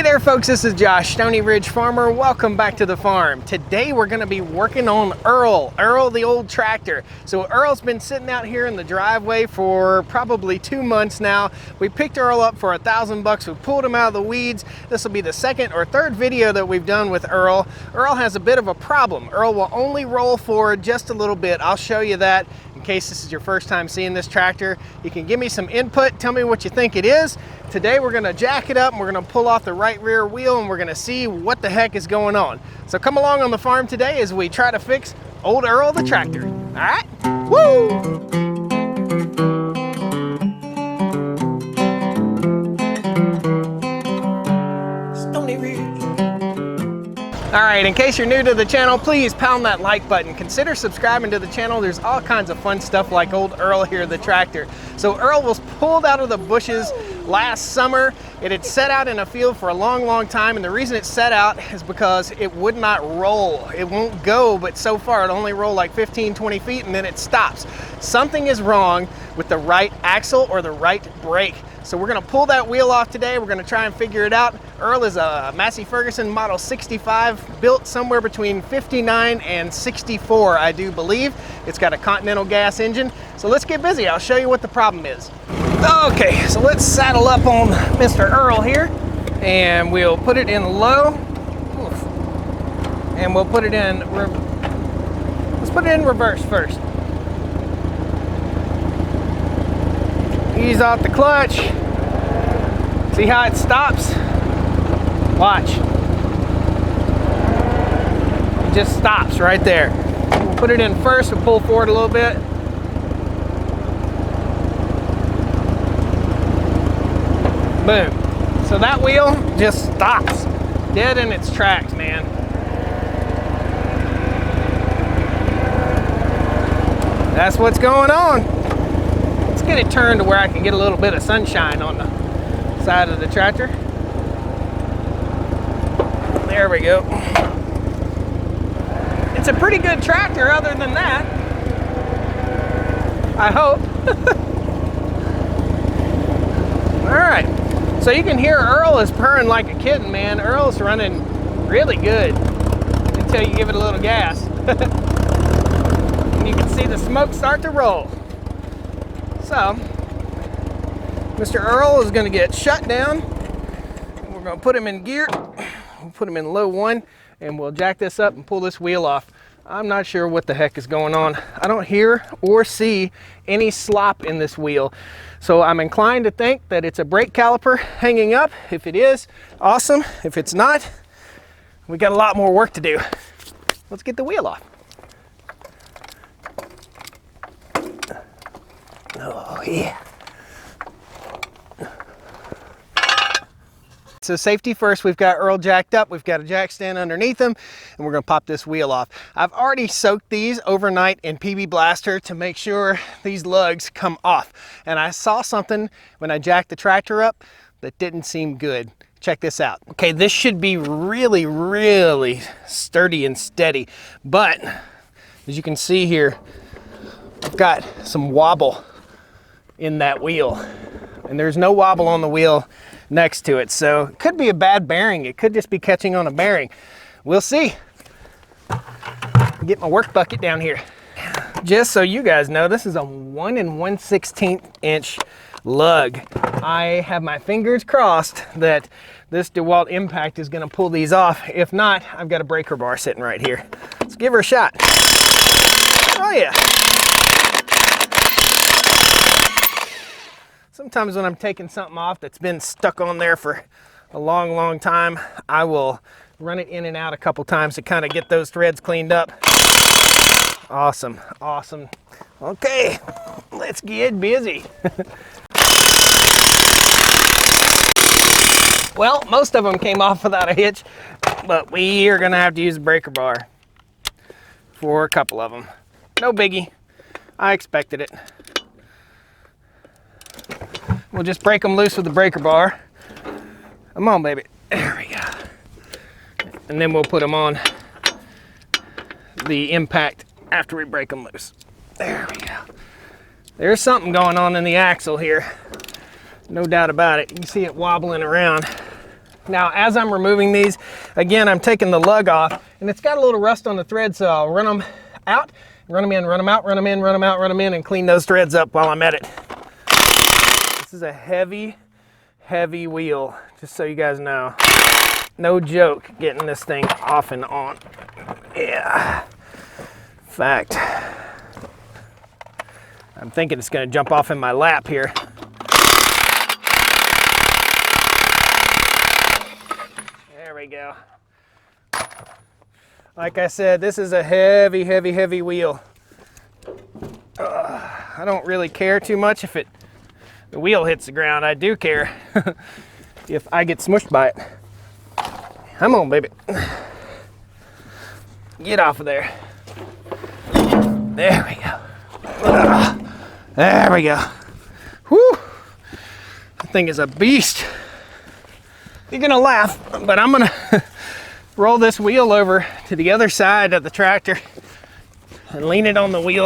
Hey there folks, this is Josh, Stoney Ridge Farmer. Welcome back to the farm. Today we're gonna be working on Earl the old tractor. So Earl's been sitting out here in the driveway for probably 2 months now. We picked Earl up for $1,000. We pulled him out of the weeds. This will be the second or third video that we've done with Earl. Earl has a bit of a problem. Earl will only roll forward just a little bit. I'll show you that in case this is your first time seeing this tractor. You can give me some input, tell me what you think it is. Today we're gonna jack it up and we're gonna pull off the right rear wheel and we're gonna see what the heck is going on. So come along on the farm today as we try to fix old Earl the tractor. All right, woo! Stoney Ridge. All right, in case you're new to the channel, please pound that like button. Consider subscribing to the channel. There's all kinds of fun stuff like old Earl here, the tractor. So Earl was pulled out of the bushes last summer. It had set out in a field for a long time, and the reason it set out is because it would not roll. It won't go, but so far it only rolled like 15-20 feet and then it stops. Something is wrong with the right axle or the right brake. So we're gonna pull that wheel off today. We're gonna try and figure it out. Earl is a Massey Ferguson Model 65, built somewhere between 59 and 64, I do believe. It's got a Continental gas engine. So let's get busy. I'll show you what the problem is. Okay, so let's saddle up on Mr. Earl here, and we'll put it in low. Oof. And we'll put it in, let's put it in reverse first. Ease off the clutch. See how it stops? Watch. It just stops right there. We'll put it in first, we'll pull forward a little bit. Boom. So that wheel just stops. Dead in its tracks, man. That's what's going on. Let's get it turned to where I can get a little bit of sunshine on the side of the tractor. There we go. It's a pretty good tractor other than that. I hope. All right. So you can hear Earl is purring like a kitten, man. Earl's running really good until you give it a little gas. And you can see the smoke start to roll. So, Mr. Earl is gonna get shut down. We're gonna put him in gear. We'll put him in low 1 and we'll jack this up and pull this wheel off. I'm not sure what the heck is going on. I don't hear or see any slop in this wheel. So I'm inclined to think that it's a brake caliper hanging up. If it is, awesome. If it's not, we got a lot more work to do. Let's get the wheel off. Oh yeah. So safety first, we've got Earl jacked up, we've got a jack stand underneath him, and we're gonna pop this wheel off. I've already soaked these overnight in PB Blaster to make sure these lugs come off. And I saw something when I jacked the tractor up that didn't seem good. Check this out. Okay, this should be really sturdy and steady, but as you can see here, I've got some wobble in that wheel, and there's no wobble on the wheel next to it. So it could be a bad bearing. It could just be catching on a bearing. We'll see. Get my work bucket down here. Just so you guys know, this is a 1 1/16 inch lug. I have my fingers crossed that this DeWalt Impact is gonna pull these off. If not, I've got a breaker bar sitting right here. Let's give her a shot. Oh yeah. Sometimes when I'm taking something off that's been stuck on there for a long time, I will run it in and out a couple times to kind of get those threads cleaned up. Awesome. Okay, let's get busy. Well, most of them came off without a hitch, but we are gonna have to use a breaker bar for a couple of them. No biggie, I expected it. We'll just break them loose with the breaker bar. Come on, baby. There we go. And then we'll put them on the Impact after we break them loose. There we go. There's something going on in the axle here. No doubt about it. You can see it wobbling around. Now, as I'm removing these, again, I'm taking the lug off, and it's got a little rust on the thread, so I'll run them out, run them in, run them out, run them in, run them out, run them in, and clean those threads up while I'm at it. This is a heavy, heavy wheel, just so you guys know. No joke getting this thing off and on. Yeah. In fact, I'm thinking it's going to jump off in my lap here. There we go. Like I said, this is a heavy, heavy, heavy wheel. I don't really care too much if the wheel hits the ground. I do care if I get smushed by it. Come on, baby. Get off of there. There we go. There we go. Whew. That thing is a beast. You're gonna laugh, but I'm gonna roll this wheel over to the other side of the tractor and lean it on the wheel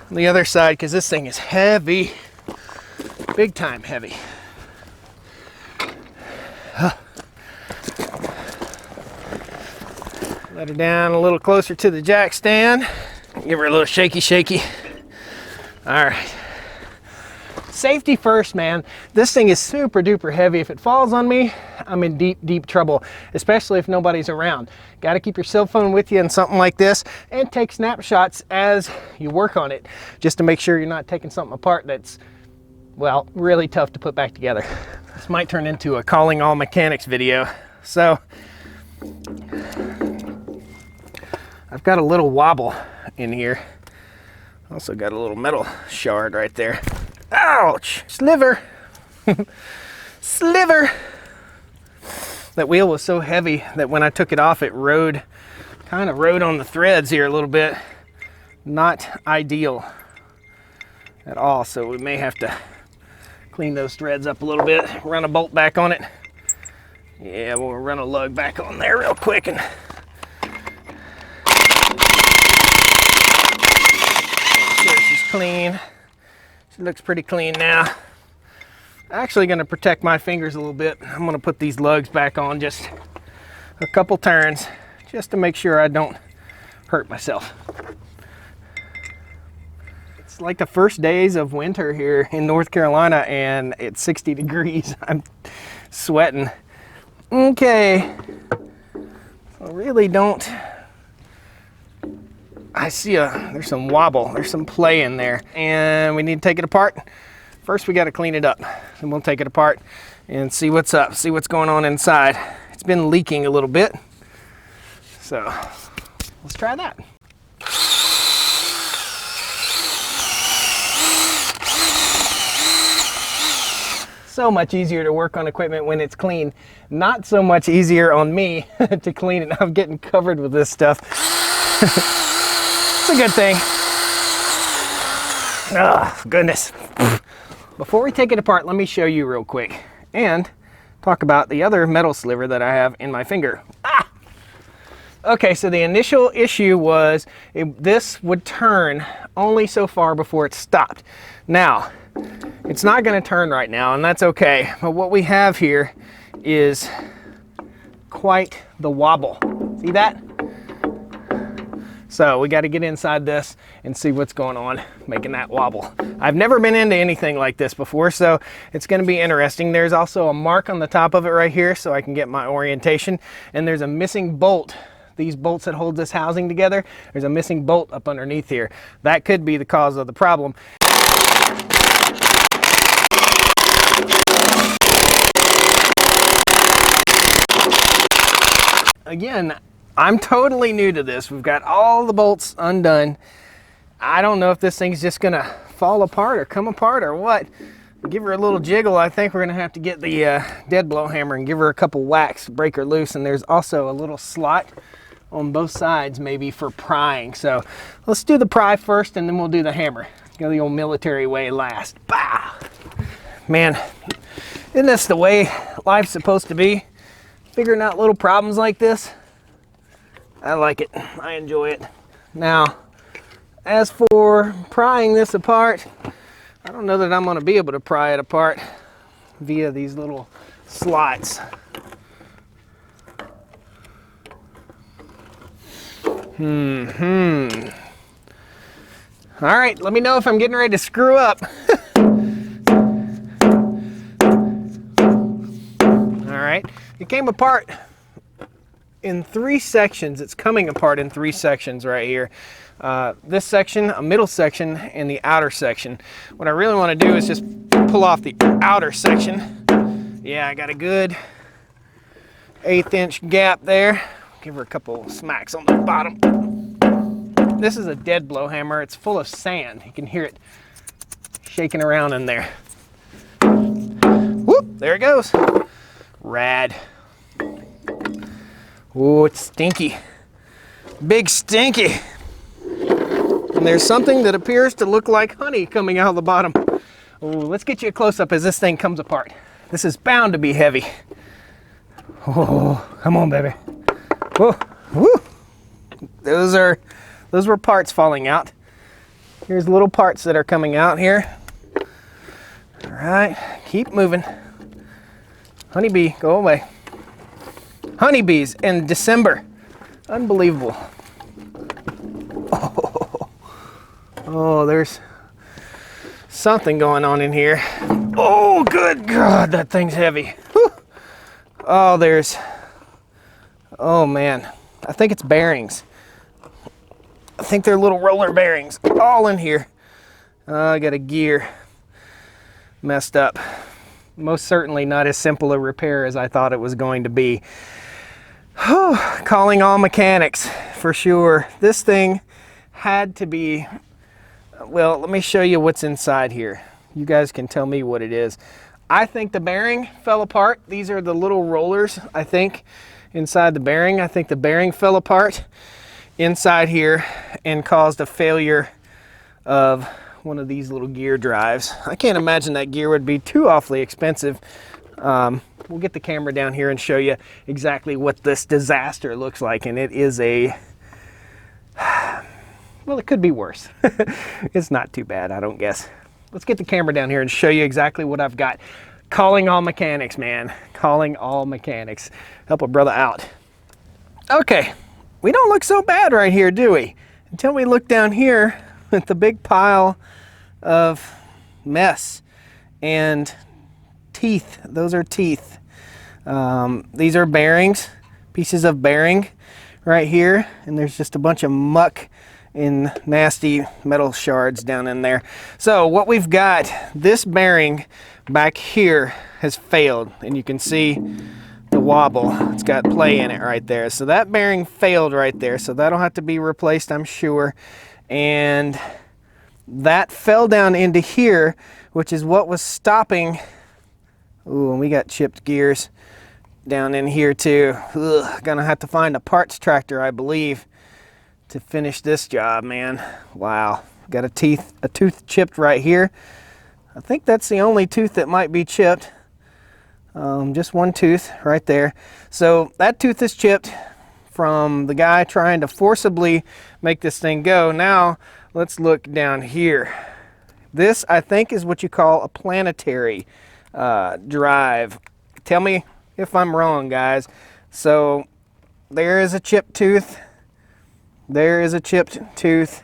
on the other side, because this thing is heavy. Big time heavy. Let her down a little closer to the jack stand. Give her a little shaky, shaky. All right. Safety first, man. This thing is super duper heavy. If it falls on me, I'm in deep, deep trouble, especially if nobody's around. Got to keep your cell phone with you in something like this, and take snapshots as you work on it, just to make sure you're not taking something apart that's, well, really tough to put back together. This might turn into a calling all mechanics video. So I've got a little wobble in here. Also got a little metal shard right there. Ouch! Sliver! Sliver! That wheel was so heavy that when I took it off, it kind of rode on the threads here a little bit. Not ideal at all, so we may have to clean those threads up a little bit, run a bolt back on it. Yeah, we'll run a lug back on there real quick and sure she's clean. She looks pretty clean now. Actually going to protect my fingers a little bit. I'm going to put these lugs back on just a couple turns just to make sure I don't hurt myself. It's like the first days of winter here in North Carolina, and it's 60 degrees. I'm sweating. Okay. I really don't. I see there's some wobble, there's some play in there, and we need to take it apart. First we got to clean it up, and we'll take it apart and see what's up, see what's going on inside. It's been leaking a little bit, so let's try that. So much easier to work on equipment when it's clean. Not so much easier on me to clean it. I'm getting covered with this stuff. It's a good thing. Oh, goodness. Before we take it apart, let me show you real quick and talk about the other metal sliver that I have in my finger. Ah! Okay, so the initial issue was this would turn only so far before it stopped. Now, it's not going to turn right now, and that's okay. But what we have here is quite the wobble. See that? So we got to get inside this and see what's going on making that wobble. I've never been into anything like this before, so it's going to be interesting. There's also a mark on the top of it right here so I can get my orientation, and there's a missing bolt. These bolts that hold this housing together, there's a missing bolt up underneath here. That could be the cause of the problem. Again, I'm totally new to this. We've got all the bolts undone. I don't know if this thing's just gonna fall apart or come apart or what. Give her a little jiggle. I think we're gonna have to get the dead blow hammer and give her a couple whacks, break her loose. And there's also a little slot on both sides maybe for prying. So let's do the pry first and then we'll do the hammer. Go the old military way last. Bah! Man, isn't this the way life's supposed to be? Figuring out little problems like this. I like it. I enjoy it. Now, as for prying this apart, I don't know that I'm going to be able to pry it apart via these little slots. All right, let me know if I'm getting ready to screw up. All right, it came apart in 3 sections. It's coming apart in 3 sections right here. This section, a middle section, and the outer section. What I really want to do is just pull off the outer section. Yeah, I got a good 1/8 inch gap there. Give her a couple smacks on the bottom. This is a dead blow hammer. It's full of sand. You can hear it shaking around in there. Whoop, there it goes. Rad. Oh, it's stinky. Big stinky. And there's something that appears to look like honey coming out of the bottom. Oh, let's get you a close-up as this thing comes apart. This is bound to be heavy. Oh, come on, baby. Whoa, woo. Those were parts falling out. Here's little parts that are coming out here. All right, keep moving. Honeybee, go away. Honeybees in December. Unbelievable. Oh, there's something going on in here. Oh, good God, that thing's heavy. Whew. Oh, oh man, I think it's bearings. I think they're little roller bearings all in here. I got a gear messed up. Most certainly not as simple a repair as I thought it was going to be. Whew. Calling all mechanics for sure. This thing had to be, well, let me show you what's inside here. You guys can tell me what it is. I think the bearing fell apart. These are the little rollers, I think, inside the bearing. I think the bearing fell apart inside here and caused a failure of one of these little gear drives. I can't imagine that gear would be too awfully expensive. We'll get the camera down here and show you exactly what this disaster looks like, and it is a, well, it could be worse. It's not too bad, I don't guess. Let's get the camera down here and show you exactly what I've got. Calling all mechanics, man. Calling all mechanics. Help a brother out. Okay, we don't look so bad right here, do we? Until we look down here at the big pile of mess and teeth. Those are teeth. These are bearings, pieces of bearing right here, and there's just a bunch of muck and nasty metal shards down in there. So what we've got, this bearing back here has failed, and you can see the wobble. It's got play in it right there. So that bearing failed right there, so that'll have to be replaced, I'm sure. And that fell down into here, which is what was stopping. Ooh, and we got chipped gears down in here too. Ugh, gonna have to find a parts tractor, I believe, to finish this job, man. Wow, got a tooth chipped right here. I think that's the only tooth that might be chipped. Just one tooth right there. So that tooth is chipped from the guy trying to forcibly make this thing go. Now let's look down here. This, I think, is what you call a planetary drive. Tell me if I'm wrong, guys. So there is a chipped tooth. There is a chipped tooth.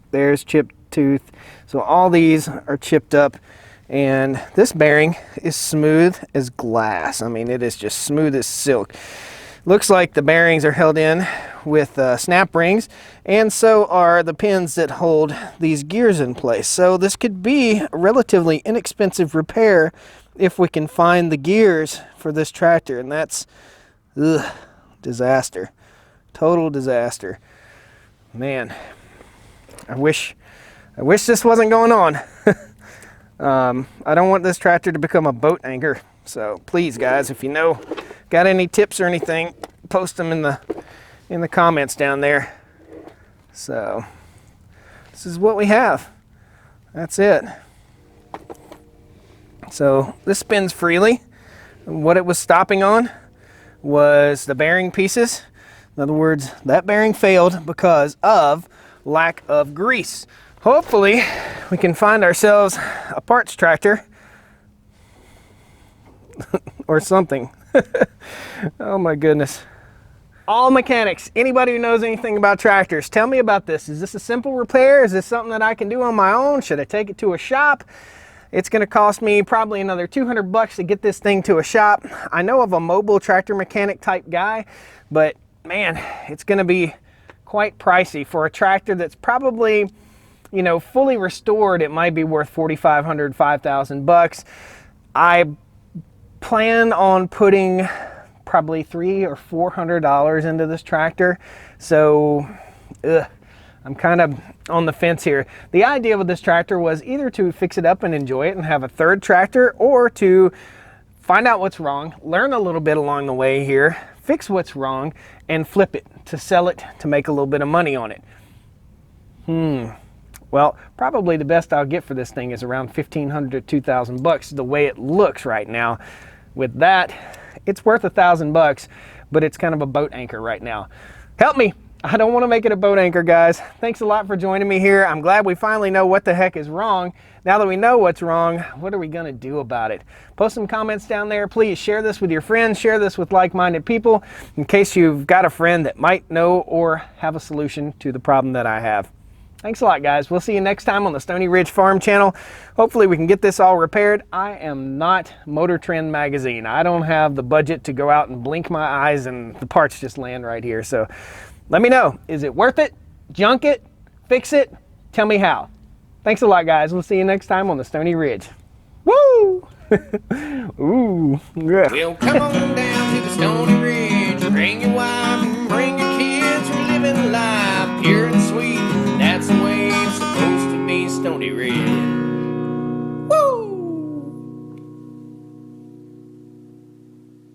There's chipped tooth. So all these are chipped up, and this bearing is smooth as glass. I mean, it is just smooth as silk. Looks like the bearings are held in with snap rings, and so are the pins that hold these gears in place. So this could be a relatively inexpensive repair if we can find the gears for this tractor, and that's disaster. Total disaster. Man, I wish this wasn't going on. I don't want this tractor to become a boat anchor. So please, guys, if you know, got any tips or anything, post them in the comments down there. So this is what we have. That's it. So this spins freely. What it was stopping on was the bearing pieces. In other words, that bearing failed because of lack of grease. Hopefully we can find ourselves a parts tractor or something. Oh my goodness. All mechanics, anybody who knows anything about tractors, tell me about this. Is this a simple repair? Is this something that I can do on my own? Should I take it to a shop? It's gonna cost me probably another 200 bucks to get this thing to a shop. I know of a mobile tractor mechanic type guy, but man, it's gonna be quite pricey for a tractor that's probably, you know, fully restored. It might be worth 4,500, 5,000 bucks. I plan on putting probably $300 or $400 into this tractor. So I'm kind of on the fence here. The idea with this tractor was either to fix it up and enjoy it and have a third tractor, or to find out what's wrong, learn a little bit along the way here, fix what's wrong, and flip it to sell it to make a little bit of money on it. Well, probably the best I'll get for this thing is around 1,500 to 2,000 bucks the way it looks right now. With that, it's worth 1,000 bucks, but it's kind of a boat anchor right now. Help me. I don't want to make it a boat anchor, guys. Thanks a lot for joining me here. I'm glad we finally know what the heck is wrong. Now that we know what's wrong, what are we going to do about it? Post some comments down there. Please share this with your friends. Share this with like-minded people in case you've got a friend that might know or have a solution to the problem that I have. Thanks a lot, guys. We'll see you next time on the Stoney Ridge Farm channel. Hopefully we can get this all repaired. I am not Motor Trend Magazine. I don't have the budget to go out and blink my eyes and the parts just land right here. So let me know, is it worth it? Junk it? Fix it? Tell me how. Thanks a lot, guys. We'll see you next time on the Stoney Ridge. Woo! Ooh. Yeah. Well, come on down to the Stoney Ridge. Bring your wife and bring your kids. We're living life pure and sweet. That's the way it's supposed to be, Stoney Ridge.